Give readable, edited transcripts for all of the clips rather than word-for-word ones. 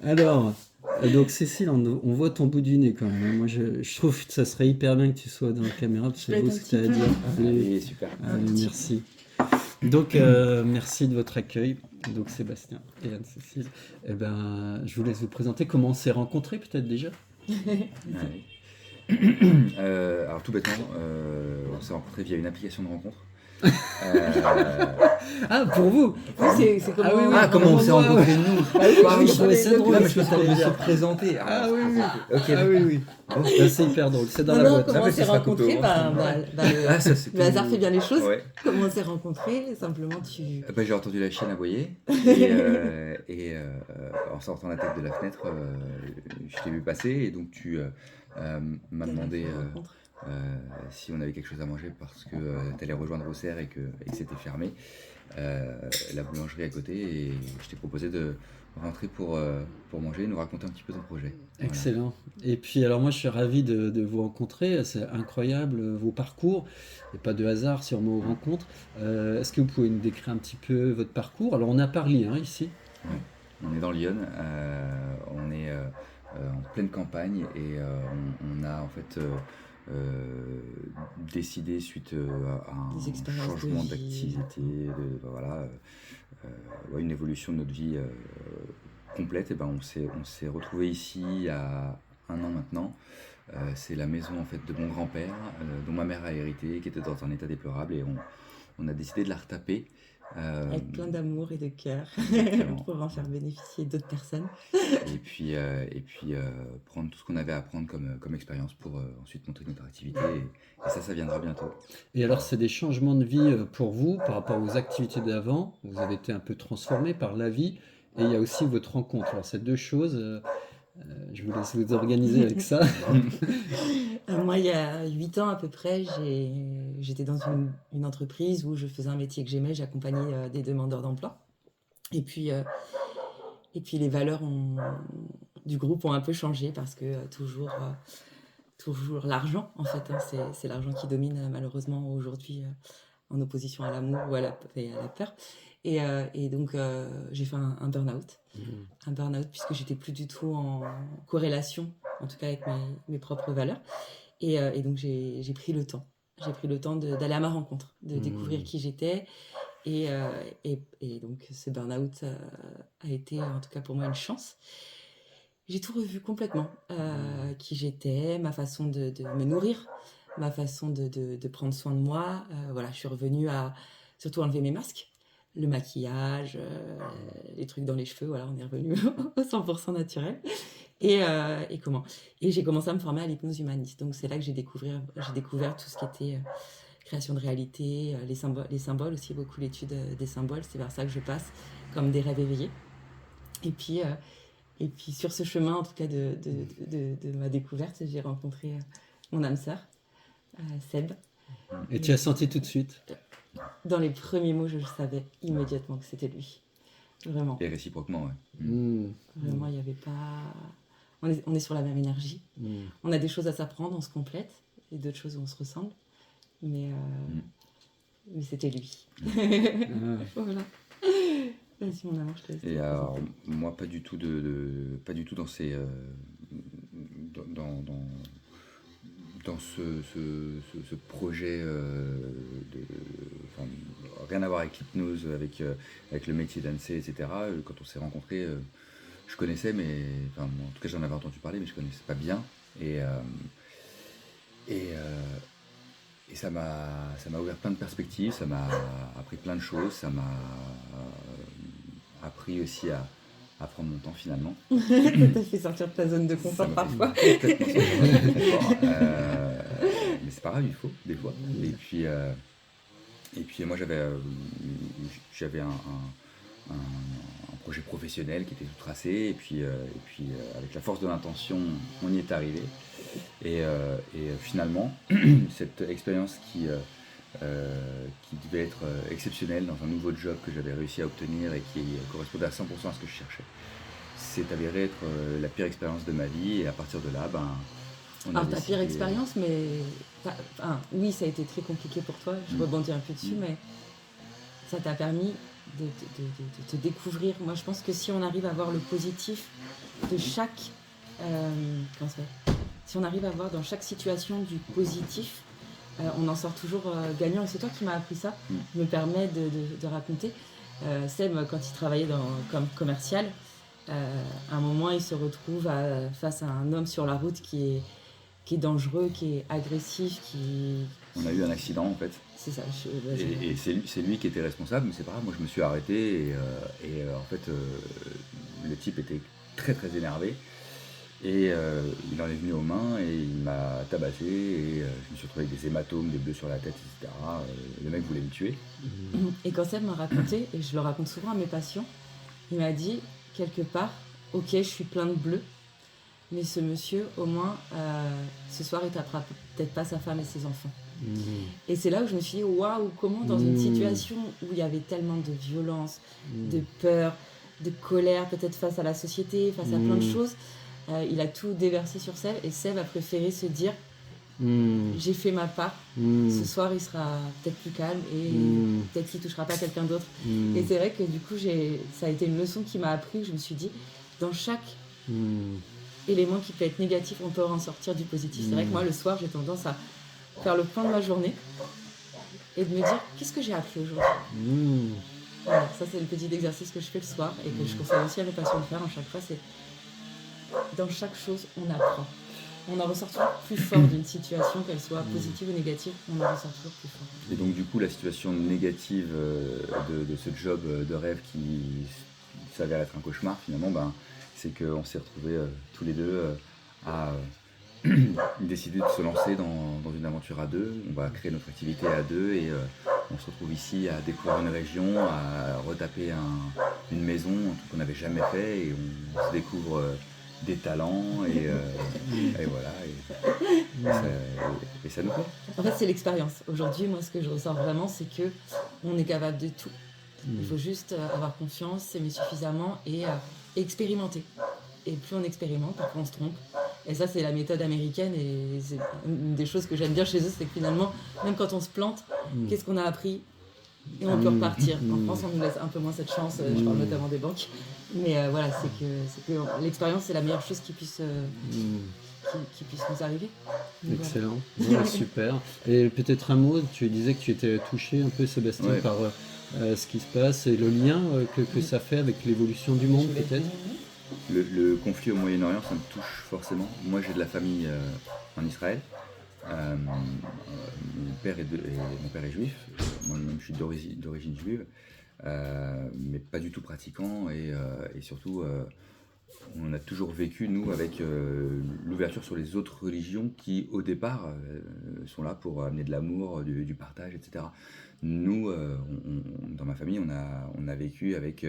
Alors, donc Cécile, on voit ton bout du nez quand même, hein. Moi, je trouve que ça serait hyper bien que tu sois dans la caméra, parce que c'est beau ce que tu as à dire. Allez, Allez, super. allez, merci. Donc, merci de votre accueil. Donc, Sébastien et Anne-Cécile, eh ben, je vous laisse vous présenter. Comment on s'est rencontrés, peut-être déjà? Ouais. Alors tout bêtement, on s'est rencontrés via une application de rencontre. Ah, pour vous! C'est comment, Ah oui, oui. Comment on s'est ouais, rencontrés nous? Ah oui, Ah je trouvais ça drôle. Non, mais ce je que tu me allais me dire. se présenter. Ah oui, oui. Ok. Ah oui, oui. Là, c'est hyper drôle. C'est dans Non, la non, boîte. comment Non, on mais s'est ce sera coupé rencontrés au le, ça, c'est le hasard fait bien les choses. Ouais. Comment on s'est rencontrés? Simplement, J'ai entendu la chienne aboyer et en sortant la tête de la fenêtre, je t'ai vu passer et donc tu m'as demandé si on avait quelque chose à manger parce que tu allais rejoindre Auxerre et que c'était fermé, la boulangerie à côté, et je t'ai proposé de rentrer pour manger et nous raconter un petit peu ton projet. Voilà. Excellent. Et puis, alors moi, je suis ravi de vous rencontrer. C'est incroyable, vos parcours. Il n'y a pas de hasard sur nos rencontres. Est-ce que vous pouvez nous décrire un petit peu votre parcours? Alors, on a parlé, hein, ici. Ouais. On est dans Lyon, on est en pleine campagne et on a en fait décidé suite à Des un expériences de changement vie. d'activité, une évolution de notre vie complète. Et ben on s'est retrouvé ici il y a un an maintenant. C'est la maison en fait de mon grand-père, dont ma mère a hérité, qui était dans un état déplorable, et on a décidé de la retaper. Avec plein d'amour et de cœur Exactement. pour en faire bénéficier d'autres personnes. Et puis prendre tout ce qu'on avait à prendre comme expérience pour ensuite monter notre activité. Et ça viendra bientôt. Et alors, c'est des changements de vie pour vous par rapport aux activités d'avant. Vous avez été un peu transformé par la vie. Et il y a aussi votre rencontre. Alors, ces deux choses, je vous laisse vous organiser avec ça. Moi, il y a 8 ans à peu près, j'étais dans une entreprise où je faisais un métier que j'aimais, j'accompagnais des demandeurs d'emploi. Et puis les valeurs du groupe ont un peu changé parce que toujours l'argent, en fait, hein, c'est l'argent qui domine malheureusement aujourd'hui en opposition à l'amour ou et à la peur. Et donc, j'ai fait un burn-out. Un burn-out puisque j'étais plus du tout en corrélation, en tout cas avec mes propres valeurs. Et donc, j'ai pris le temps. J'ai pris le temps d'aller à ma rencontre, de découvrir qui j'étais. Et donc, ce burn-out a été, en tout cas pour moi, une chance. J'ai tout revu complètement. Qui j'étais, ma façon de me nourrir, ma façon de prendre soin de moi. Voilà, je suis revenue à surtout enlever mes masques, le maquillage, les trucs dans les cheveux. Voilà, on est revenu au 100% naturel. Et j'ai commencé à me former à l'hypnose humaniste. Donc c'est là que j'ai découvert tout ce qui était création de réalité, les symboles aussi, beaucoup l'étude des symboles. C'est vers ça que je passe, comme des rêves éveillés. Et puis sur ce chemin, en tout cas de ma découverte, j'ai rencontré mon âme sœur, Seb. Et tu as senti tout de suite? Dans les premiers mots, je savais immédiatement que c'était lui. Vraiment. Et réciproquement, ouais. Vraiment, il n'y avait pas... On est sur la même énergie. On a des choses à s'apprendre, on se complète. Et d'autres choses où on se ressemble. Mais c'était lui. Voilà. Vas-y, mon amour, je te laisse. Et alors, moi, pas du tout pas du tout dans ces... dans ce projet rien à voir avec l'hypnose, avec le métier d'ANSEE, etc. Quand on s'est rencontrés, je connaissais, mais en tout cas j'en avais entendu parler, mais je connaissais pas bien. Et ça m'a ouvert plein de perspectives, ça m'a appris plein de choses, ça m'a appris aussi à prendre mon temps finalement. T'as fait sortir de ta zone de confort parfois. Complètement sortir de ma zone de confort. Mais c'est pas grave, il faut, des fois. Et puis moi j'avais un projet professionnel qui était tout tracé, et puis avec la force de l'intention, on y est arrivé. Et finalement, cette expérience qui devait être exceptionnelle dans un nouveau job que j'avais réussi à obtenir et qui correspondait à 100% à ce que je cherchais, s'est avéré être la pire expérience de ma vie. Et à partir de là, alors ta pire expérience, mais oui, ça a été très compliqué pour toi, je rebondis un peu dessus, mais ça t'a permis de te découvrir. Moi, je pense que si on arrive à voir le positif de chaque... comment ça fait si on arrive à voir dans chaque situation du positif, on en sort toujours gagnant. Et c'est toi qui m'as appris ça. Je me permets de raconter. Seb, quand il travaillait comme commercial, à un moment, il se retrouve face à un homme sur la route qui est dangereux, qui est agressif, On a eu un accident en fait. C'est ça. Et c'est lui qui était responsable, mais c'est pas grave. Moi, je me suis arrêté en fait, le type était très très énervé. Et il en est venu aux mains et il m'a tabassé et je me suis retrouvé avec des hématomes, des bleus sur la tête, etc. Le mec voulait me tuer. Et quand Seb m'a raconté, et je le raconte souvent à mes patients, il m'a dit quelque part, ok, je suis plein de bleus, mais ce monsieur, au moins, ce soir, il tapera peut-être pas sa femme et ses enfants. Et c'est là où je me suis dit, waouh, comment dans une situation où il y avait tellement de violence, de peur, de colère, peut-être face à la société, face à plein de choses, il a tout déversé sur Seb et Seb a préféré se dire j'ai fait ma part, ce soir il sera peut-être plus calme et peut-être qu'il touchera pas quelqu'un d'autre. Et c'est vrai que du coup ça a été une leçon qui m'a appris, je me suis dit dans chaque élément qui peut être négatif, on peut en sortir du positif. C'est vrai que moi le soir j'ai tendance à faire le point de ma journée et de me dire qu'est-ce que j'ai appris aujourd'hui. Voilà, ça c'est le petit exercice que je fais le soir et que je conseille aussi à mes patients de faire à chaque fois, c'est dans chaque chose, on apprend. On en ressort toujours plus fort d'une situation, qu'elle soit positive ou négative, on en ressort toujours plus fort. Et donc du coup, la situation négative de ce job de rêve qui s'avère être un cauchemar, finalement, c'est qu'on s'est retrouvés tous les deux à décider de se lancer dans une aventure à deux. On va créer notre activité à deux et on se retrouve ici à découvrir une région, à retaper une maison, un truc qu'on n'avait jamais fait et on se découvre des talents et voilà et ça nous plaît. En fait c'est l'expérience. Aujourd'hui moi ce que je ressens vraiment c'est que on est capable de tout. Il faut juste avoir confiance, s'aimer suffisamment et expérimenter. Et plus on expérimente, parfois on se trompe. Et ça c'est la méthode américaine et c'est une des choses que j'aime bien chez eux, c'est que finalement même quand on se plante, qu'est-ce qu'on a appris et on peut repartir. En France on nous laisse un peu moins cette chance, je parle notamment des banques. Mais voilà, c'est que l'expérience c'est la meilleure chose qui puisse nous arriver. Donc, excellent, voilà. Ouais, super. Et peut-être un mot, tu disais que tu étais touché un peu Sébastien par ce qui se passe et le lien que ça fait avec l'évolution du monde peut-être. Le conflit au Moyen-Orient, ça me touche forcément. Moi j'ai de la famille en Israël. Mon père est juif, moi-même je suis d'origine juive, mais pas du tout pratiquant et surtout on a toujours vécu nous avec l'ouverture sur les autres religions qui au départ sont là pour amener de l'amour, du partage, etc. Nous, dans ma famille, on a vécu avec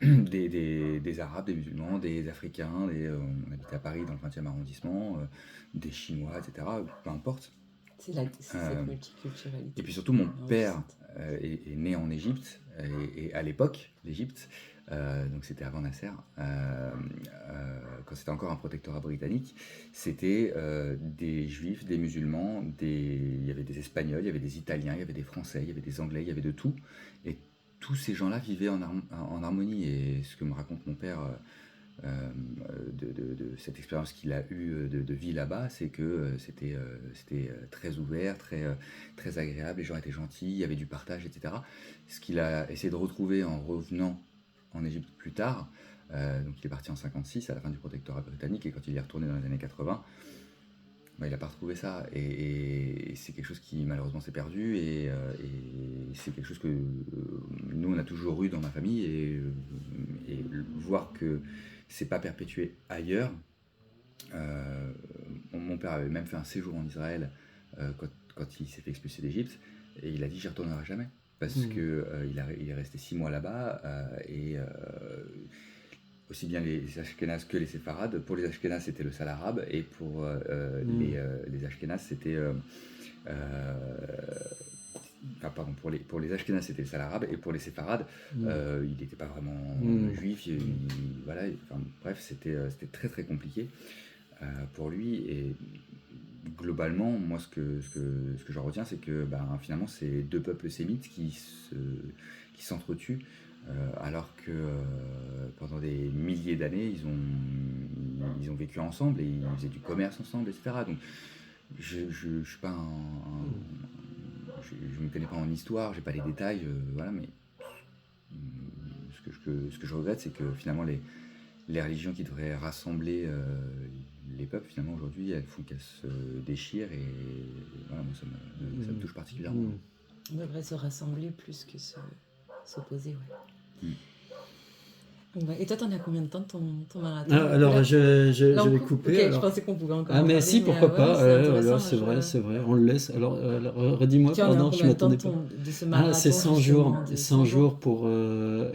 des Arabes, des musulmans, des Africains, on habitait à Paris dans le 20e arrondissement, des Chinois, etc. Peu importe. C'est cette multiculturalité. Et puis surtout, mon père est né en Égypte, et à l'époque, l'Égypte, donc c'était avant Nasser, quand c'était encore un protectorat britannique, c'était des juifs, des musulmans, il y avait des Espagnols, il y avait des Italiens, il y avait des Français, il y avait des Anglais, il y avait de tout. Et tous ces gens-là vivaient en harmonie. Et ce que me raconte mon père de cette expérience qu'il a eue de vie là-bas, c'est que c'était très ouvert, très agréable, les gens étaient gentils, il y avait du partage, etc. Ce qu'il a essayé de retrouver en revenant en Égypte plus tard, donc il est parti en 56 à la fin du protectorat britannique, et quand il est retourné dans les années 80, il n'a pas retrouvé ça, et c'est quelque chose qui malheureusement s'est perdu, et c'est quelque chose que nous on a toujours eu dans ma famille, et voir que c'est pas perpétué ailleurs. Mon père avait même fait un séjour en Israël quand il s'est fait expulser d'Égypte, et il a dit j'y retournerai jamais, parce que il est resté 6 mois là-bas, et aussi bien les Ashkénazes que les Séfarades. Pour les Ashkénazes, c'était le sale arabe, et pour les Ashkénazes, c'était... pour les Ashkénazes, c'était le sale arabe, et pour les Séfarades, il n'était pas vraiment juif. Voilà, bref, c'était très très compliqué pour lui. Et globalement, moi, ce que j'en retiens, c'est que finalement, c'est deux peuples sémites qui s'entretuent, alors que pendant des milliers d'années, ils ont vécu ensemble et ils faisaient du commerce ensemble, etc. Donc, je suis pas je me connais pas en histoire, j'ai pas les détails, voilà, mais ce que je regrette, c'est que finalement les religions qui devraient rassembler les peuples, finalement aujourd'hui, elles font qu'elles se déchirent et voilà, moi ça me touche particulièrement. On devrait se rassembler plus que s'opposer, ouais. Et toi, t'en as combien de temps de ton marathon? Alors, je vais couper. Ok, alors. je pensais qu'on pouvait encore Ah, en mais parler, si, pourquoi ouais, pas. intéressant, C'est vrai, on le laisse. Alors, redis-moi, Tu en es pardon, en je combien de temps m'attendais pas. de ce marathon, C'est 100 justement, jours. de 100 jours pour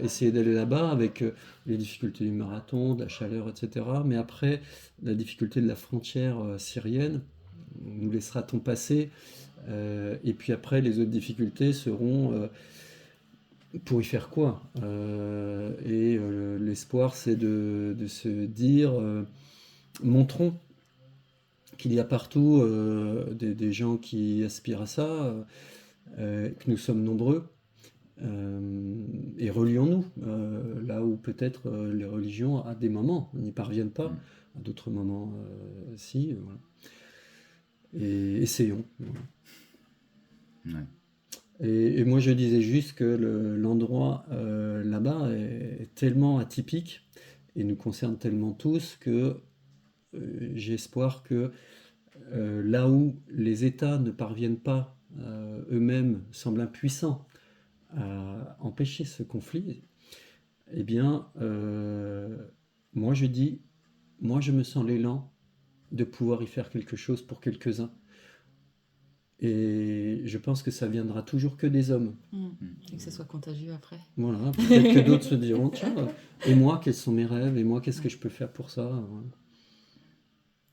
essayer d'aller là-bas avec les difficultés du marathon, de la chaleur, etc. Mais après, la difficulté de la frontière syrienne nous laissera-t-on passer. Et puis après, les autres difficultés seront pour y faire quoi. L'espoir, c'est de se dire, montrons qu'il y a partout des gens qui aspirent à ça, que nous sommes nombreux, et relions-nous, là où peut-être les religions, à des moments, n'y parviennent pas, à d'autres moments, si, voilà. Et essayons. Voilà. Ouais. Et moi, je disais juste que l'endroit là-bas est tellement atypique et nous concerne tellement tous que j'ai espoir que là où les États ne parviennent pas eux-mêmes, semblent impuissants à empêcher ce conflit, eh bien, moi je me sens l'élan de pouvoir y faire quelque chose pour quelques-uns. Et je pense que ça viendra toujours que des hommes. Et que ce soit contagieux après. Voilà, peut-être que d'autres se diront, tiens, et moi, quels sont mes rêves, et moi, qu'est-ce que je peux faire pour ça?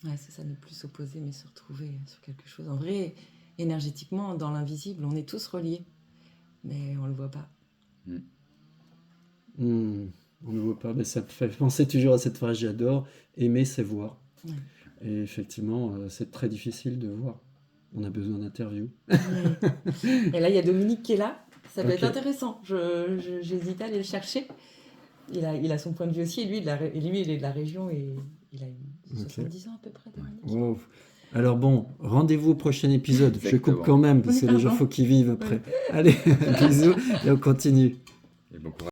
Ouais, c'est ça, ne plus s'opposer, mais se retrouver sur quelque chose. En vrai, énergétiquement, dans l'invisible, on est tous reliés, mais on ne le voit pas. On ne le voit pas, mais ça me fait penser toujours à cette phrase, j'adore, aimer, c'est voir. Ouais. Et effectivement, c'est très difficile de voir. On a besoin d'interviews. Et là, il y a Dominique qui est là. Ça peut Ok. être intéressant. J'hésite à aller le chercher. Il a son point de vue aussi. Et lui, il est de la région et il a 70 ans à peu près, Dominique. Wow. Alors bon, rendez-vous au prochain épisode. Je Exactement. coupe quand même, parce que les gens, faut qu'ils vivent après. Allez, bisous, et on continue. Et bon courage.